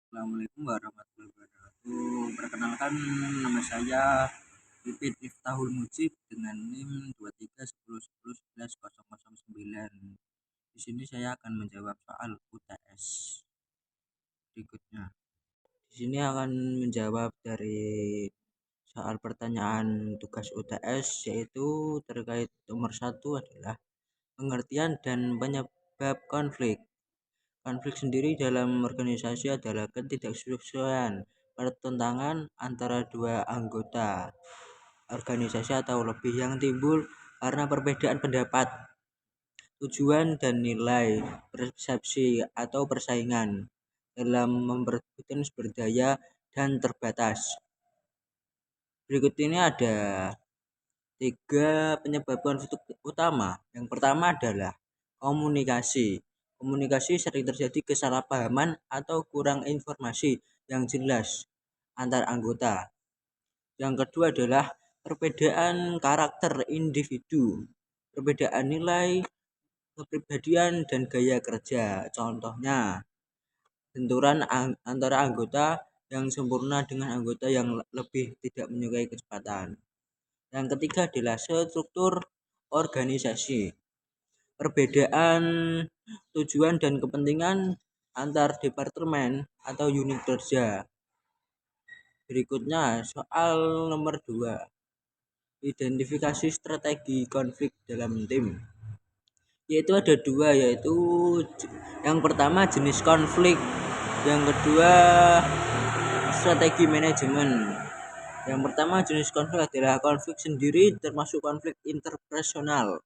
Assalamualaikum warahmatullahi wabarakatuh. Perkenalkan, nama saya Pipit Miftahul Mujib dengan NIM 2310111009. Di sini saya akan menjawab soal UTS berikutnya. Di sini akan menjawab dari soal pertanyaan tugas UTS, yaitu terkait nomor 1 adalah pengertian dan penyebab konflik. Konflik sendiri dalam organisasi adalah ketidaksesuaian pertentangan antara dua anggota organisasi atau lebih yang timbul karena perbedaan pendapat, tujuan dan nilai, persepsi atau persaingan dalam memperebutkan sumber daya dan terbatas. Berikut ini ada 3 penyebab konflik utama. Yang pertama adalah komunikasi. Komunikasi sering terjadi kesalahpahaman atau kurang informasi yang jelas antar anggota. Yang kedua adalah perbedaan karakter individu, perbedaan nilai, kepribadian dan gaya kerja. Contohnya, benturan antara anggota yang sempurna dengan anggota yang lebih tidak menyukai kecepatan. Yang ketiga adalah struktur organisasi. Perbedaan tujuan dan kepentingan antar departemen atau unit kerja. Berikutnya soal nomor 2. Identifikasi strategi konflik dalam tim. Yaitu ada 2, yaitu yang pertama jenis konflik, yang kedua strategi manajemen. Yang pertama jenis konflik adalah konflik sendiri, termasuk konflik interpersonal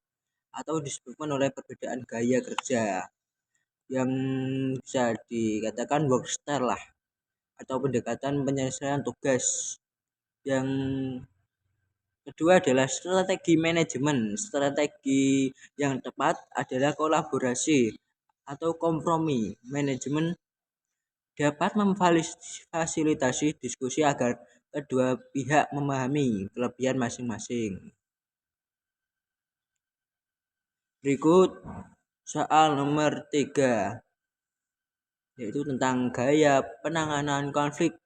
atau disebabkan oleh perbedaan gaya kerja yang bisa dikatakan work style lah, atau pendekatan penyelesaian tugas. Yang kedua adalah strategi manajemen. Strategi yang tepat adalah kolaborasi atau kompromi. Manajemen dapat memfasilitasi diskusi agar kedua pihak memahami kelebihan masing-masing. Berikut soal nomor 3, yaitu tentang gaya penanganan konflik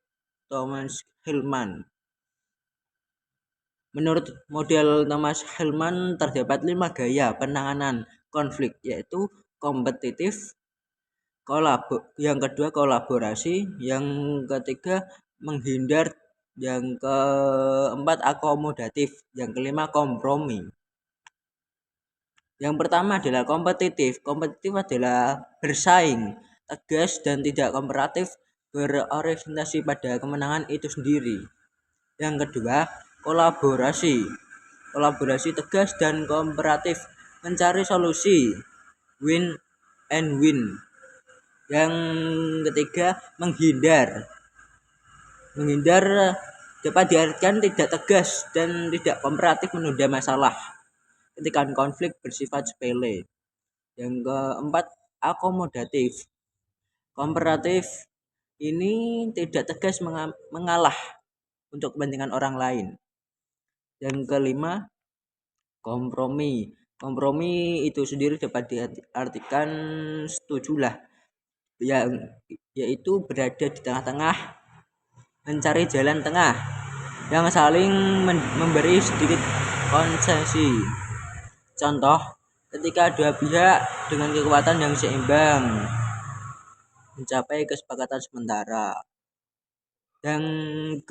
Thomas Hillman. Menurut model Thomas Hillman terdapat 5 gaya penanganan konflik, yaitu kompetitif, yang kedua kolaborasi, yang ketiga menghindar, yang keempat akomodatif, yang kelima kompromi. Yang pertama adalah kompetitif. Kompetitif adalah bersaing, tegas dan tidak kooperatif, berorientasi pada kemenangan itu sendiri. Yang kedua, kolaborasi. Kolaborasi tegas dan kooperatif, mencari solusi win and win. Yang ketiga, menghindar. Menghindar dapat diartikan tidak tegas dan tidak kooperatif, menunda masalah ketika konflik bersifat sepele. Yang keempat, akomodatif. Kooperatif ini tidak tegas mengalah untuk kepentingan orang lain. Yang kelima, kompromi. Kompromi itu sendiri dapat diartikan setujulah, yang yaitu berada di tengah-tengah, mencari jalan tengah yang saling memberi sedikit konsesi. Contoh, ketika dua pihak dengan kekuatan yang seimbang mencapai kesepakatan sementara. Yang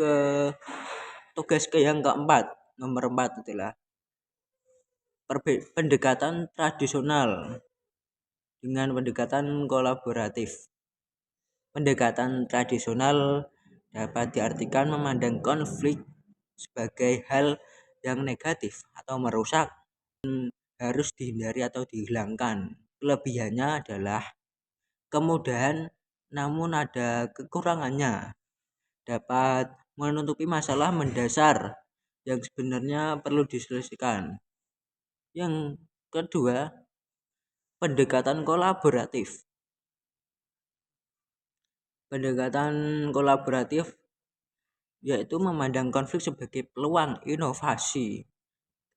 yang keempat, nomor 4 adalah pendekatan tradisional dengan pendekatan kolaboratif. Pendekatan tradisional dapat diartikan memandang konflik sebagai hal yang negatif atau merusak, harus dihindari atau dihilangkan. Kelebihannya adalah kemudahan, namun ada kekurangannya. Dapat menutupi masalah mendasar yang sebenarnya perlu diselesaikan. Yang kedua, pendekatan kolaboratif. Pendekatan kolaboratif yaitu memandang konflik sebagai peluang inovasi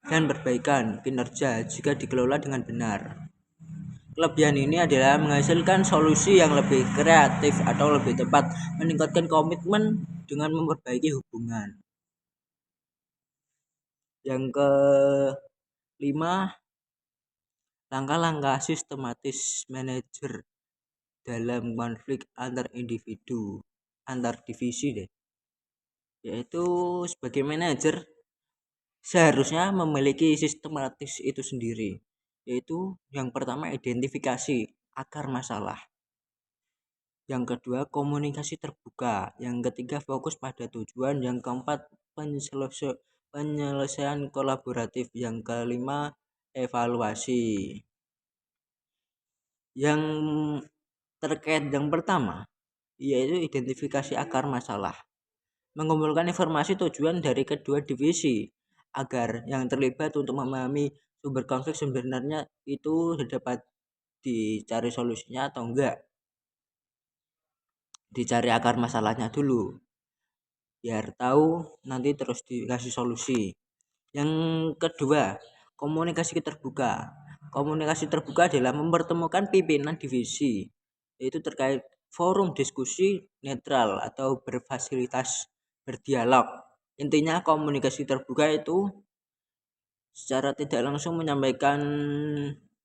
dan perbaikan kinerja jika dikelola dengan benar. Kelebihan ini adalah menghasilkan solusi yang lebih kreatif atau lebih tepat, meningkatkan komitmen dengan memperbaiki hubungan. Yang kelima, langkah-langkah sistematis manajer dalam konflik antar individu, antar divisi deh. Yaitu sebagai manajer seharusnya memiliki sistematis itu sendiri. Yaitu yang pertama identifikasi akar masalah. Yang kedua komunikasi terbuka. Yang ketiga fokus pada tujuan. Yang keempat penyelesaian kolaboratif. Yang kelima evaluasi. Yang terkait yang pertama yaitu identifikasi akar masalah, mengumpulkan informasi tujuan dari kedua divisi agar yang terlibat untuk memahami sumber konflik sebenarnya itu dapat dicari solusinya atau enggak, dicari akar masalahnya dulu biar tahu nanti terus dikasih solusi. Yang kedua komunikasi terbuka. Komunikasi terbuka adalah mempertemukan pimpinan divisi yaitu terkait forum diskusi netral atau berfasilitas berdialog. Intinya komunikasi terbuka itu secara tidak langsung menyampaikan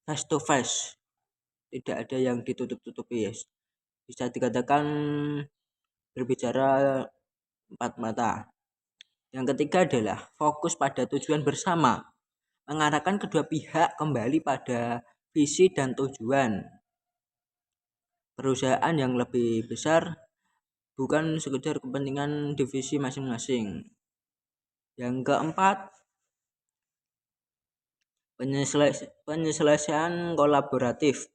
face to face, tidak ada yang ditutup-tutupi, yes. Bisa dikatakan berbicara empat mata. Yang ketiga adalah fokus pada tujuan bersama, mengarahkan kedua pihak kembali pada visi dan tujuan perusahaan yang lebih besar, bukan sekedar kepentingan divisi masing-masing. Yang keempat, penyelesaian kolaboratif,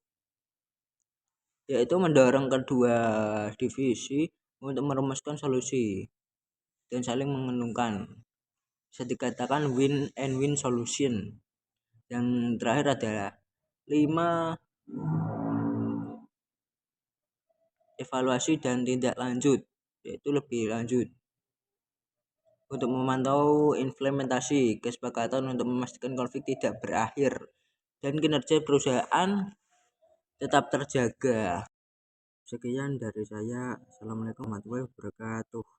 yaitu mendorong kedua divisi untuk merumuskan solusi dan saling menguntungkan. Bisa dikatakan win and win solution. Yang terakhir adalah 5, evaluasi dan tindak lanjut, yaitu lebih lanjut untuk memantau implementasi kesepakatan untuk memastikan konflik tidak berakhir dan kinerja perusahaan tetap terjaga. Sekian dari saya. Assalamualaikum warahmatullahi wabarakatuh.